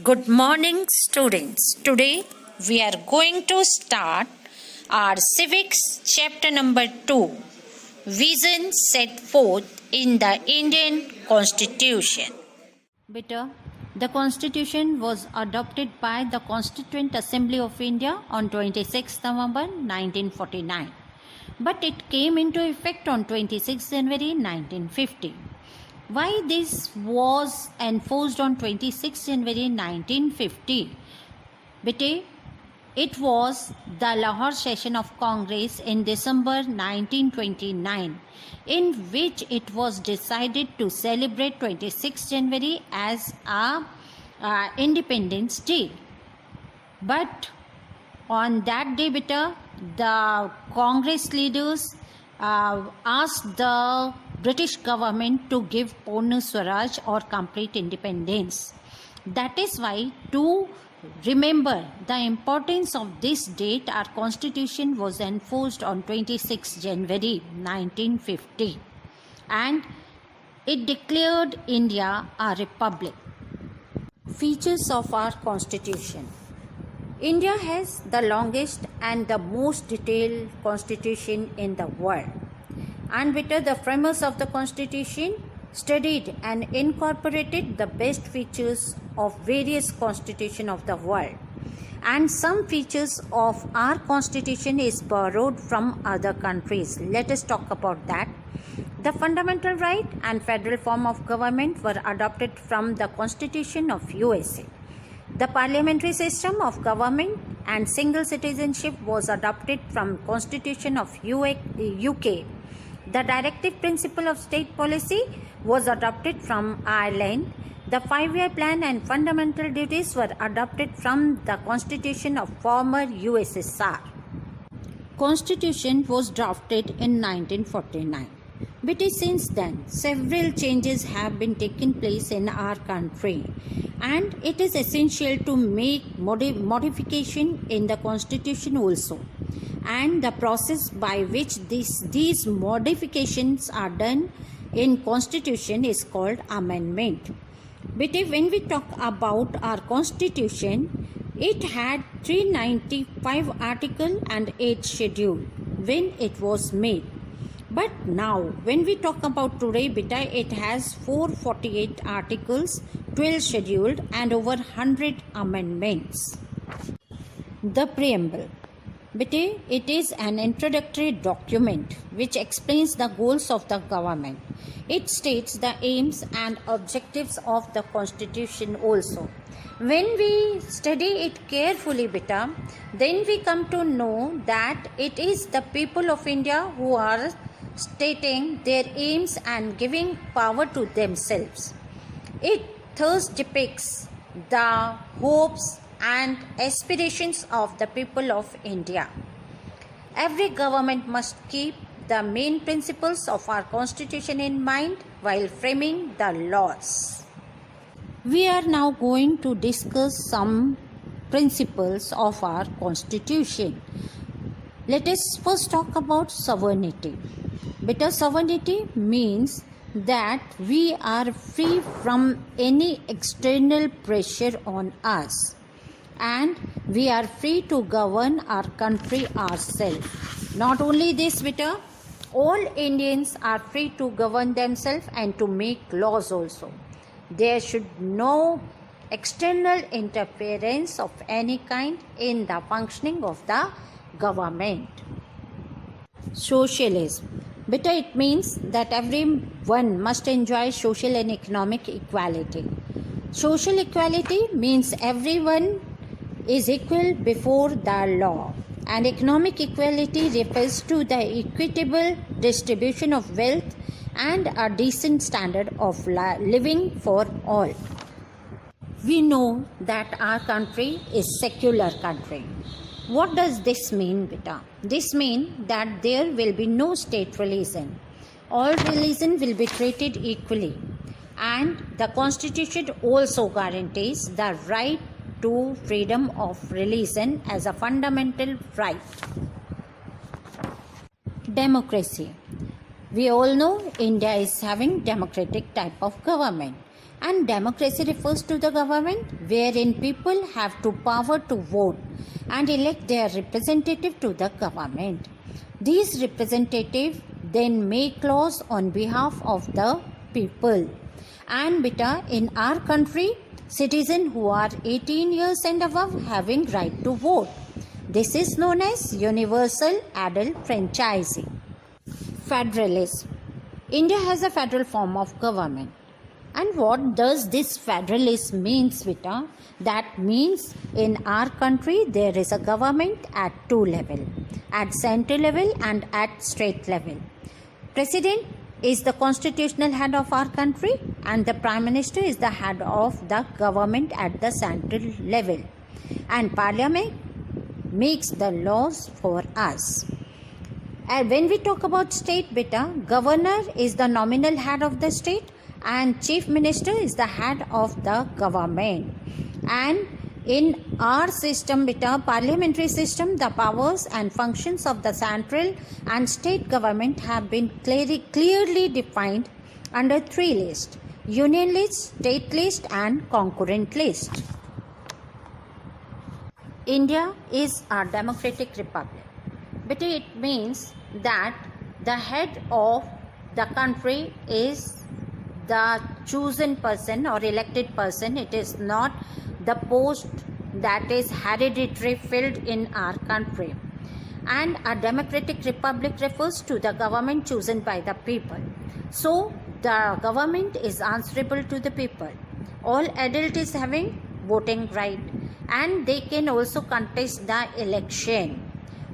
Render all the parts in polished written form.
Good morning, students. Today we are going to start our civics chapter number 2, vision set forth in the Indian Constitution. Beta, the Constitution was adopted by the Constituent Assembly of India on 26 November 1949, but it came into effect on 26 January 1950. Why this was enforced on 26 January 1950? Bete, it was the Lahore session of Congress in December 1929, in which it was decided to celebrate 26 January as a Independence Day. But on that day, beta, the Congress leaders asked the British government to give Purna Swaraj or complete independence. That is why, to remember the importance of this date, our constitution was enforced on 26 January 1950 and it declared India a republic. Features of our constitution. India has the longest and the most detailed constitution in the world. And better, the framers of the constitution studied and incorporated the best features of various constitutions of the world, and some features of our constitution is borrowed from other countries. Let us talk about that. The fundamental right and federal form of government were adopted from the Constitution of USA. The parliamentary system of government and single citizenship was adopted from Constitution of UK. The directive principle of state policy was adopted from Ireland. The 5-year plan and fundamental duties were adopted from the Constitution of former USSR. Constitution was drafted in 1949. But since then, several changes have been taking place in our country, and it is essential to make modification in the Constitution also. And the process by which these modifications are done in Constitution is called amendment. But when we talk about our Constitution, it had 395 articles and 8 schedules when it was made. But now, when we talk about today, beta, it has 448 articles, 12 scheduled, and over 100 amendments. The preamble. Beta, it is an introductory document which explains the goals of the government. It states the aims and objectives of the Constitution also. When we study it carefully, beta, then we come to know that it is the people of India who are stating their aims and giving power to themselves. It thus depicts the hopes and aspirations of the people of India. Every government must keep the main principles of our constitution in mind while framing the laws. We are now going to discuss some principles of our constitution. Let us first talk about sovereignty. Better, sovereignty means that we are free from any external pressure on us, and we are free to govern our country ourselves. Not only this, better, all Indians are free to govern themselves and to make laws also. There should no external interference of any kind in the functioning of the government. Socialism. Better, it means that everyone must enjoy social and economic equality. Social equality means everyone is equal before the law, and economic equality refers to the equitable distribution of wealth and a decent standard of living for all. We know that our country is secular country. What does this mean, beta? This means that there will be no state religion. All religion will be treated equally, and the Constitution also guarantees the right to freedom of religion as a fundamental right. Democracy. We all know India is having democratic type of government. And democracy refers to the government wherein people have the power to vote and elect their representative to the government. These representatives then make laws on behalf of the people. And beta, in our country, citizens who are 18 years and above having right to vote. This is known as universal adult franchising. Federalism. India has a federal form of government. And what does this federalism means, Vita? That means in our country there is a government at two levels, at central level and at state level. President is the constitutional head of our country and the Prime Minister is the head of the government at the central level. And Parliament makes the laws for us. And when we talk about state, beta, governor is the nominal head of the state and chief minister is the head of the government. And in our system, beta, parliamentary system, the powers and functions of the central and state government have been clearly defined under three lists: union list, state list and concurrent list. India is a democratic republic, but it means that the head of the country is the chosen person or elected person. It is not the post that is hereditary filled in our country. And a democratic republic refers to the government chosen by the people. So the government is answerable to the people. All adults is having voting right and they can also contest the election.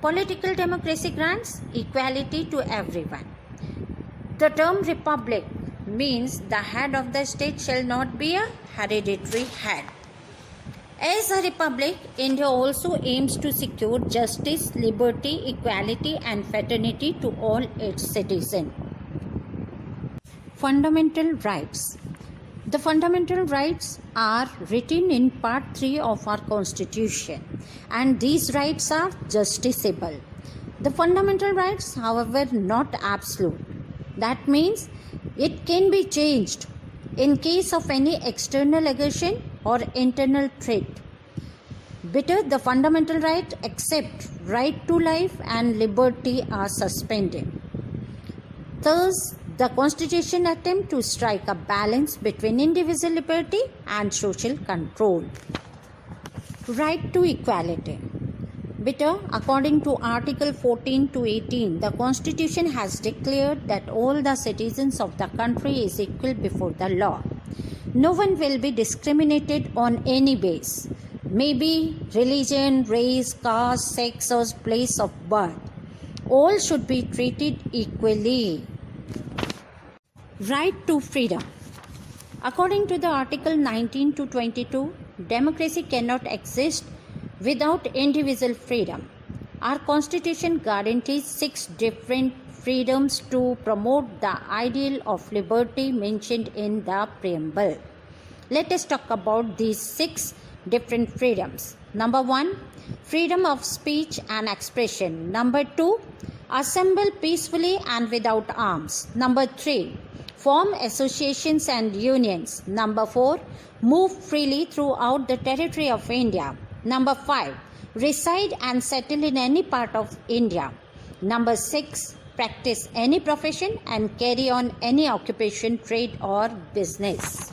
Political democracy grants equality to everyone. The term republic means the head of the state shall not be a hereditary head. As a republic, India also aims to secure justice, liberty, equality and fraternity to all its citizens. Fundamental rights. The fundamental rights are written in Part 3 of our Constitution and these rights are justiciable. The fundamental rights, however, not absolute. That means it can be changed in case of any external aggression or internal threat. Better, the fundamental right except right to life and liberty are suspended. Thus, the Constitution attempts to strike a balance between individual liberty and social control. Right to equality. Better, according to Article 14 to 18, the Constitution has declared that all the citizens of the country is equal before the law. No one will be discriminated on any base, maybe religion, race, caste, sex or place of birth. All should be treated equally. Right to freedom. According to the Article 19 to 22, democracy cannot exist without individual freedom. Our Constitution guarantees 6 different freedoms to promote the ideal of liberty mentioned in the preamble. Let us talk about these 6 different freedoms. Number 1, freedom of speech and expression. Number 2, assemble peacefully and without arms. Number 3, form associations and unions. Number 4, move freely throughout the territory of India. Number 5, reside and settle in any part of India. Number 6, practice any profession and carry on any occupation, trade or business.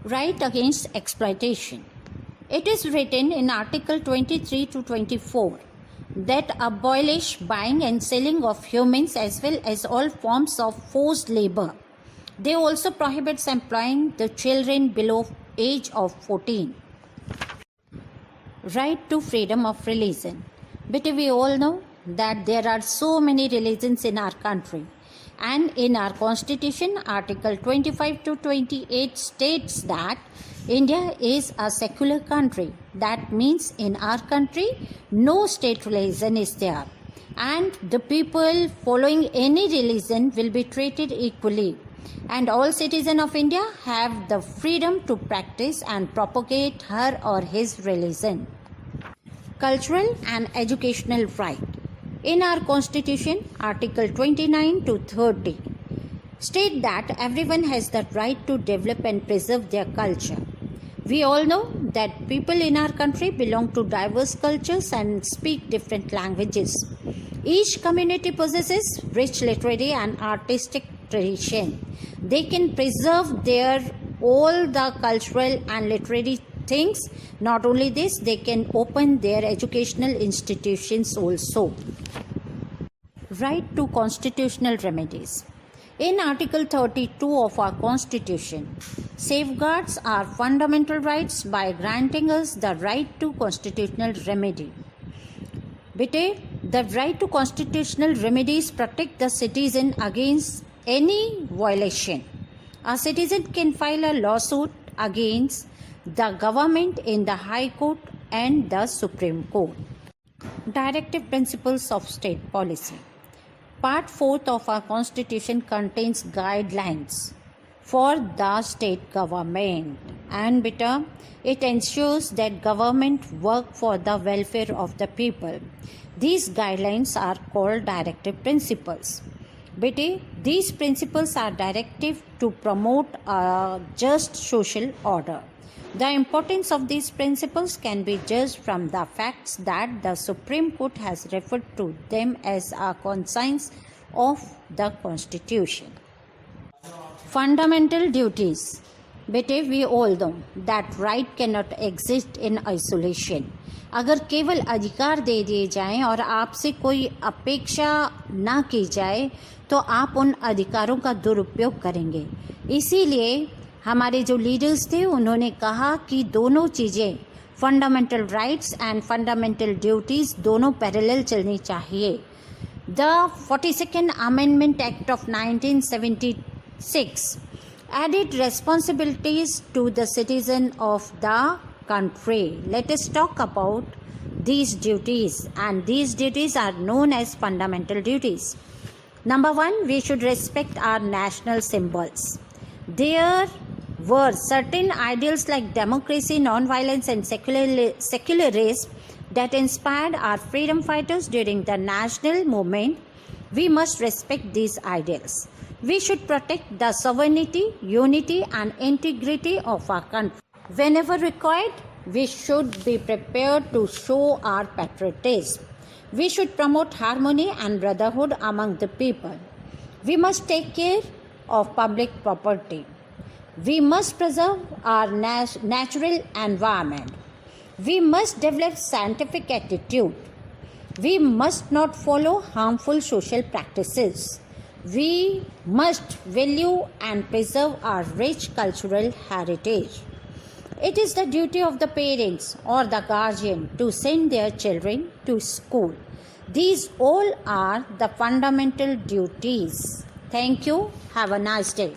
Right against exploitation. It is written in Article 23 to 24 that abolish buying and selling of humans as well as all forms of forced labor. They also prohibits employing the children below age of 14. Right to freedom of religion. But we all know that there are so many religions in our country. And in our Constitution, Article 25 to 28 states that India is a secular country. That means in our country, no state religion is there. And the people following any religion will be treated equally. And all citizens of India have the freedom to practice and propagate her or his religion. Cultural and educational right. In our Constitution, Article 29 to 30, state that everyone has the right to develop and preserve their culture. We all know that people in our country belong to diverse cultures and speak different languages. Each community possesses rich literary and artistic tradition. They can preserve their all the cultural and literary things. Not only this, they can open their educational institutions also. Right to constitutional remedies. In Article 32 of our Constitution, safeguards our fundamental rights by granting us the right to constitutional remedy. Bete, the right to constitutional remedies protect the citizen against any violation. A citizen can file a lawsuit against the government in the High Court and the Supreme Court. Directive Principles of State Policy. Part 4th of our Constitution contains guidelines for the state government, and it ensures that government work for the welfare of the people. These guidelines are called directive principles. These principles are directive to promote a just social order. The importance of these principles can be judged from the facts that the Supreme Court has referred to them as a conscience of the Constitution. Fundamental duties. We all know that right cannot exist in isolation. अगर केवल अधिकार दे दिए जाएं और आपसे कोई अपेक्षा ना की जाए तो आप उन अधिकारों का दुरुपयोग करेंगे. इसीलिए हमारे जो लीडर्स थे उन्होंने कहा कि दोनों चीज़ें fundamental rights and fundamental duties दोनों पैरेलल चलनी चाहिए. The 42nd amendment act of 1976 added responsibilities to the citizen of the country. Let us talk about these duties, and these duties are known as fundamental duties. Number 1, we should respect our national symbols. There were certain ideals like democracy, non-violence and secularism that inspired our freedom fighters during the national movement. We must respect these ideals. We should protect the sovereignty, unity and integrity of our country. Whenever required, we should be prepared to show our patriotism. We should promote harmony and brotherhood among the people. We must take care of public property. We must preserve our natural environment. We must develop scientific attitude. We must not follow harmful social practices. We must value and preserve our rich cultural heritage. It is the duty of the parents or the guardian to send their children to school. These all are the fundamental duties. Thank you. Have a nice day.